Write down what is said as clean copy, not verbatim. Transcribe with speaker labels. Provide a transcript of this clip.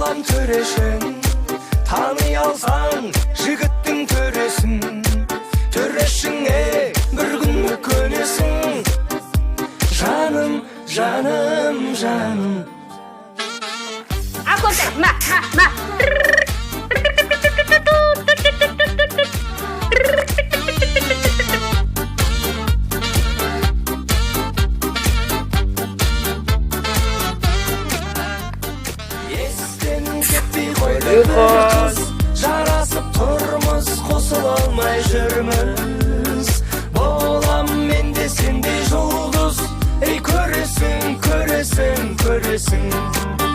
Speaker 1: балам төрешің, таны алсаң жігіттің төресін. Төрешіңе бір күн көнесің, жаным, жаным, жаным.
Speaker 2: Аккорд, ма.
Speaker 1: Естен кетпей қойды бір қыз, жарасып тұрмыз, қосыла алмай жүрміз. Болам мен де сендей жұлдыз, ей көресің, көресің, көресің.